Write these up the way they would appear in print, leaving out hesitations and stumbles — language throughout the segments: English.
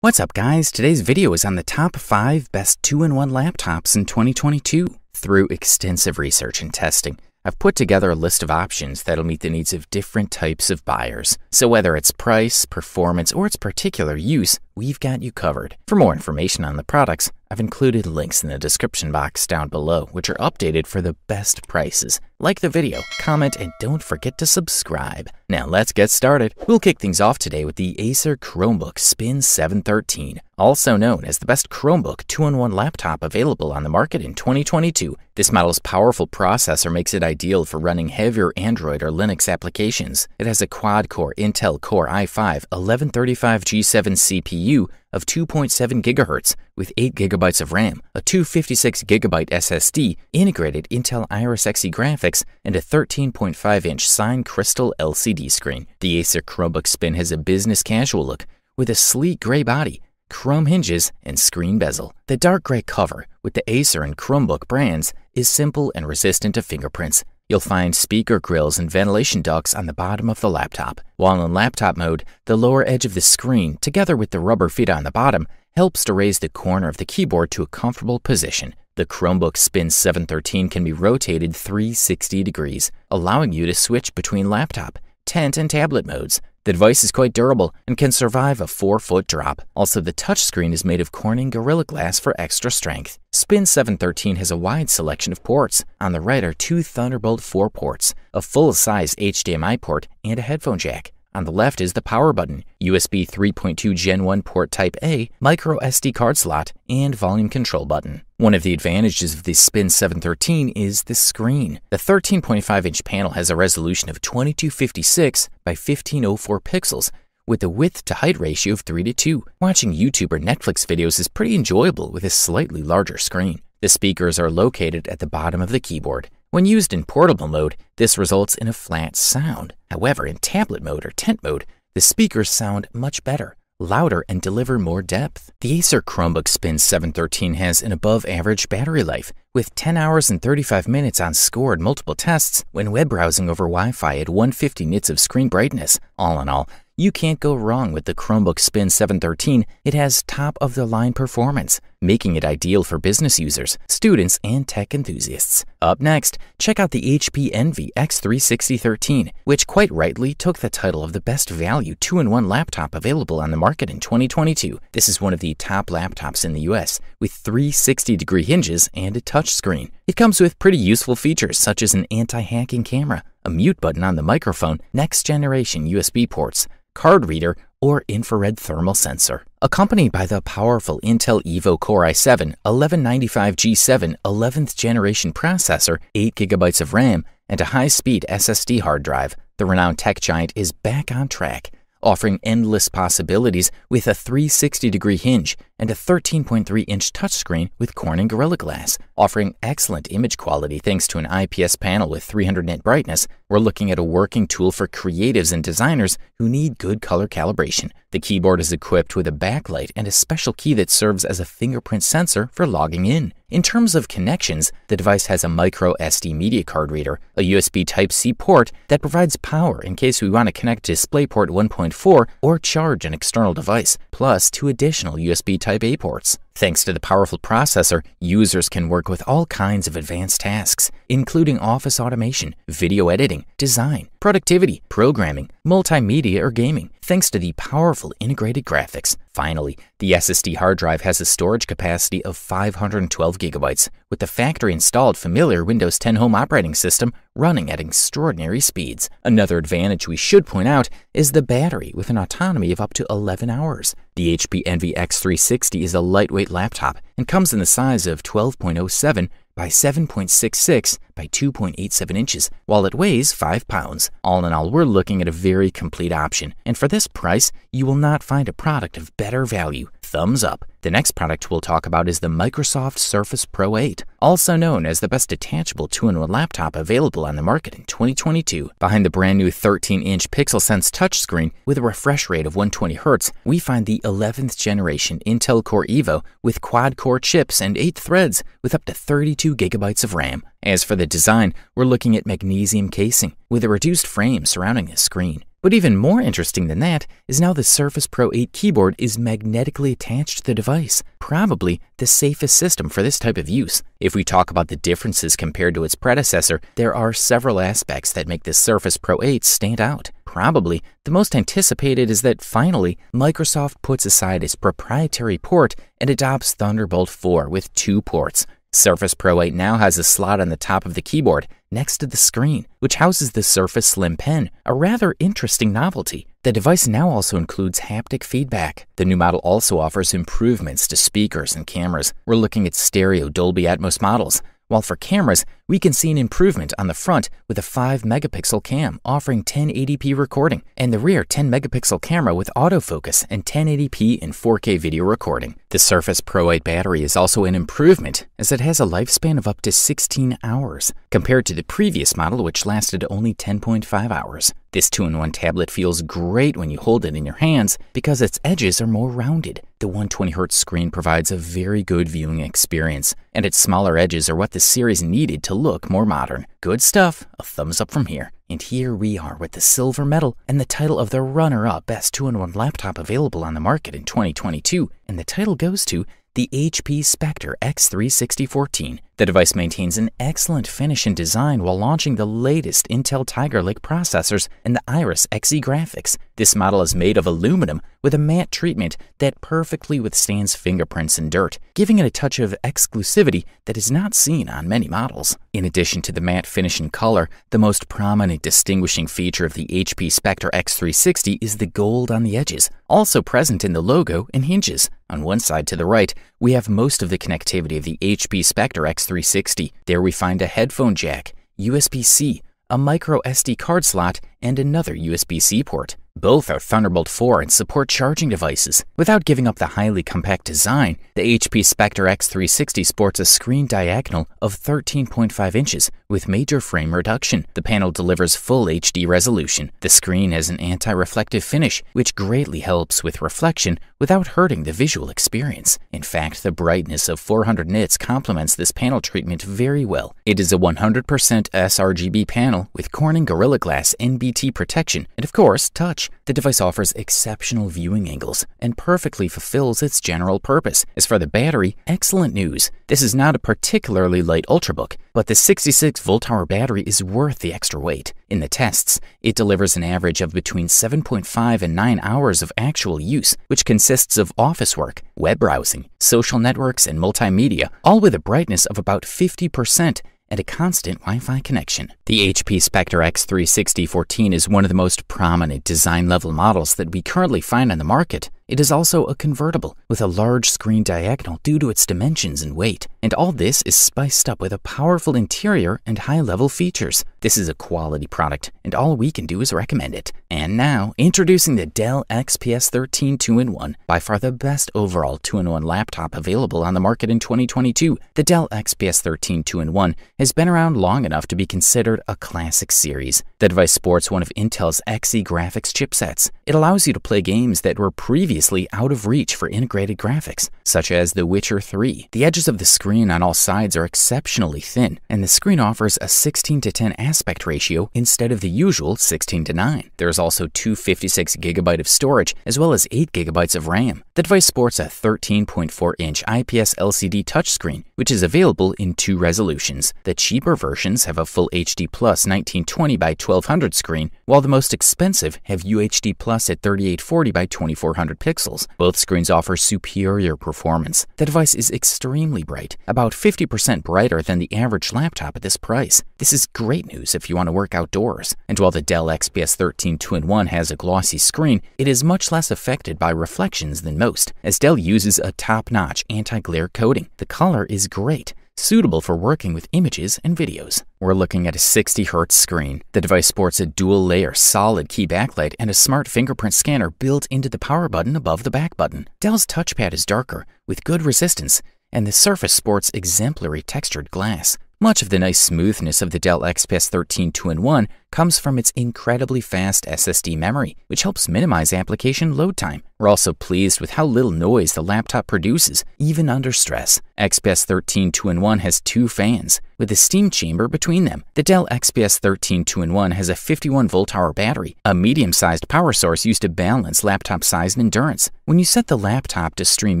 What's up guys, today's video is on the top 5 best 2-in-1 laptops in 2022. Through extensive research and testing, I've put together a list of options that'll meet the needs of different types of buyers. So whether it's price, performance, or its particular use, we've got you covered. For more information on the products, I've included links in the description box down below, which are updated for the best prices. Like the video, comment, and don't forget to subscribe. Now let's get started. We'll kick things off today with the Acer Chromebook Spin 713, also known as the best Chromebook 2-in-1 laptop available on the market in 2022. This model's powerful processor makes it ideal for running heavier Android or Linux applications. It has a quad-core Intel Core i5 1135G7 CPU of 2.7 GHz with 8 GB of RAM, a 256GB SSD, integrated Intel Iris Xe graphics, and a 13.5-inch Cine Crystal LCD screen. The Acer Chromebook Spin has a business casual look with a sleek gray body, chrome hinges, and screen bezel. The dark gray cover with the Acer and Chromebook brands is simple and resistant to fingerprints. You'll find speaker grills and ventilation ducts on the bottom of the laptop. While in laptop mode, the lower edge of the screen, together with the rubber feet on the bottom, helps to raise the corner of the keyboard to a comfortable position. The Chromebook Spin 713 can be rotated 360 degrees, allowing you to switch between laptop, tent, and tablet modes. The device is quite durable and can survive a 4-foot drop. Also, the touchscreen is made of Corning Gorilla Glass for extra strength. Spin 713 has a wide selection of ports. On the right are 2 Thunderbolt 4 ports, a full-size HDMI port, and a headphone jack. On the left is the power button, USB 3.2 Gen 1 port Type A, micro SD card slot, and volume control button. One of the advantages of the Spin 713 is the screen. The 13.5-inch panel has a resolution of 2256 by 1504 pixels, with a width-to-height ratio of 3:2. Watching YouTube or Netflix videos is pretty enjoyable with a slightly larger screen. The speakers are located at the bottom of the keyboard. When used in portable mode, this results in a flat sound. However, in tablet mode or tent mode, the speakers sound much better, louder, and deliver more depth. The Acer Chromebook Spin 713 has an above-average battery life, with 10 hours and 35 minutes on score in multiple tests when web browsing over Wi-Fi at 150 nits of screen brightness. All in all, you can't go wrong with the Chromebook Spin 713. It has top-of-the-line performance, making it ideal for business users, students, and tech enthusiasts. Up next, check out the HP Envy X360 13, which quite rightly took the title of the best value 2-in-1 laptop available on the market in 2022. This is one of the top laptops in the US, with 360-degree hinges and a touchscreen. It comes with pretty useful features such as an anti-hacking camera, a mute button on the microphone, next-generation USB ports, card reader, or infrared thermal sensor. Accompanied by the powerful Intel Evo Core i7 1195G7 11th generation processor, 8 GB of RAM, and a high-speed SSD hard drive, the renowned tech giant is back on track, offering endless possibilities with a 360-degree hinge and a 13.3-inch touchscreen with Corning Gorilla Glass. Offering excellent image quality thanks to an IPS panel with 300 nit brightness, we're looking at a working tool for creatives and designers who need good color calibration. The keyboard is equipped with a backlight and a special key that serves as a fingerprint sensor for logging in. In terms of connections, the device has a micro SD media card reader, a USB Type-C port that provides power in case we want to connect DisplayPort 1.4 or charge an external device, plus 2 additional USB Type-A ports. Thanks to the powerful processor, users can work with all kinds of advanced tasks, including office automation, video editing, design, productivity, programming, multimedia, or gaming, thanks to the powerful integrated graphics. Finally, the SSD hard drive has a storage capacity of 512 GB, with the factory-installed familiar Windows 10 Home operating system running at extraordinary speeds. Another advantage we should point out is the battery, with an autonomy of up to 11 hours. The HP Envy X360 is a lightweight laptop and comes in the size of 12.07 by 7.66 by 2.87 inches, while it weighs 5 pounds. All in all, we're looking at a very complete option, and for this price, you will not find a product of better value. Thumbs up. The next product we'll talk about is the Microsoft Surface Pro 8, also known as the best detachable 2-in-1 laptop available on the market in 2022. Behind the brand new 13-inch PixelSense touchscreen with a refresh rate of 120Hz, we find the 11th generation Intel Core Evo with quad-core chips and 8 threads with up to 32 GB of RAM. As for the design, we're looking at magnesium casing with a reduced frame surrounding the screen. But even more interesting than that is now the Surface Pro 8 keyboard is magnetically attached to the device, probably the safest system for this type of use. If we talk about the differences compared to its predecessor, there are several aspects that make the Surface Pro 8 stand out. Probably the most anticipated is that finally, Microsoft puts aside its proprietary port and adopts Thunderbolt 4 with 2 ports. Surface Pro 8 now has a slot on the top of the keyboard next to the screen, which houses the Surface Slim Pen, a rather interesting novelty. The device now also includes haptic feedback. The new model also offers improvements to speakers and cameras. We're looking at stereo Dolby Atmos models, while for cameras, we can see an improvement on the front with a 5-megapixel cam offering 1080p recording, and the rear 10-megapixel camera with autofocus and 1080p and 4K video recording. The Surface Pro 8 battery is also an improvement, as it has a lifespan of up to 16 hours, compared to the previous model which lasted only 10.5 hours. This 2-in-1 tablet feels great when you hold it in your hands because its edges are more rounded. The 120Hz screen provides a very good viewing experience, and its smaller edges are what the series needed to look more modern. Good stuff, a thumbs up from here. And here we are with the silver medal and the title of the runner-up best 2-in-1 laptop available on the market in 2022, and the title goes to the HP Spectre x360 14. The device maintains an excellent finish and design while launching the latest Intel Tiger Lake processors and the Iris Xe graphics. This model is made of aluminum with a matte treatment that perfectly withstands fingerprints and dirt, giving it a touch of exclusivity that is not seen on many models. In addition to the matte finish and color, the most prominent distinguishing feature of the HP Spectre x360 is the gold on the edges, also present in the logo and hinges. On one side to the right, we have most of the connectivity of the HP Spectre x360. There we find a headphone jack, USB-C, a micro SD card slot, and another USB-C port. Both are Thunderbolt 4 and support charging devices. Without giving up the highly compact design, the HP Spectre x360 sports a screen diagonal of 13.5 inches with major frame reduction. The panel delivers full HD resolution. The screen has an anti-reflective finish, which greatly helps with reflection without hurting the visual experience. In fact, the brightness of 400 nits complements this panel treatment very well. It is a 100% sRGB panel with Corning Gorilla Glass NBT protection and, of course, touch. The device offers exceptional viewing angles and perfectly fulfills its general purpose. As for the battery, excellent news. This is not a particularly light Ultrabook, but the 66-volt-hour battery is worth the extra weight. In the tests, it delivers an average of between 7.5 and 9 hours of actual use, which consists of office work, web browsing, social networks, and multimedia, all with a brightness of about 50% and a constant Wi-Fi connection. The HP Spectre x360 14 is one of the most prominent design-level models that we currently find on the market. It is also a convertible with a large screen diagonal due to its dimensions and weight, and all this is spiced up with a powerful interior and high-level features. This is a quality product, and all we can do is recommend it. And now, introducing the Dell XPS 13 2-in-1, by far the best overall 2-in-1 laptop available on the market in 2022. The Dell XPS 13 2-in-1 has been around long enough to be considered a classic series. The device sports one of Intel's Xe graphics chipsets. It allows you to play games that were previously out of reach for integrated graphics, such as The Witcher 3. The edges of the screen on all sides are exceptionally thin, and the screen offers a 16:10 aspect ratio instead of the usual 16:9. There is also 256GB of storage, as well as 8GB of RAM. The device sports a 13.4-inch IPS LCD touchscreen, which is available in 2 resolutions. The cheaper versions have a full HD Plus 1920 by 1200 screen, while the most expensive have UHD Plus at 3840 by 2400 pixels. Both screens offer superior performance. The device is extremely bright, about 50% brighter than the average laptop at this price. This is great news if you want to work outdoors. And while the Dell XPS 13 2-in-1 has a glossy screen, it is much less affected by reflections than most, as Dell uses a top-notch anti-glare coating. The color is great, suitable for working with images and videos. We're looking at a 60Hz screen. The device sports a dual-layer solid key backlight and a smart fingerprint scanner built into the power button above the back button. Dell's touchpad is darker, with good resistance, and the surface sports exemplary textured glass. Much of the nice smoothness of the Dell XPS 13 2-in-1 comes from its incredibly fast SSD memory, which helps minimize application load time. We're also pleased with how little noise the laptop produces, even under stress. XPS 13 2-in-1 has 2 fans, with a steam chamber between them. The Dell XPS 13 2-in-1 has a 51 volt-hour battery, a medium-sized power source used to balance laptop size and endurance. When you set the laptop to stream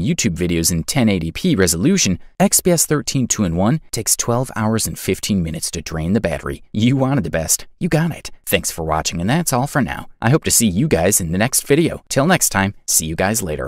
YouTube videos in 1080p resolution, XPS 13 2-in-1 takes 12 hours and 15 minutes to drain the battery. You wanted the best. You got it. Thanks for watching, and that's all for now. I hope to see you guys in the next video. Till next time, see you guys later.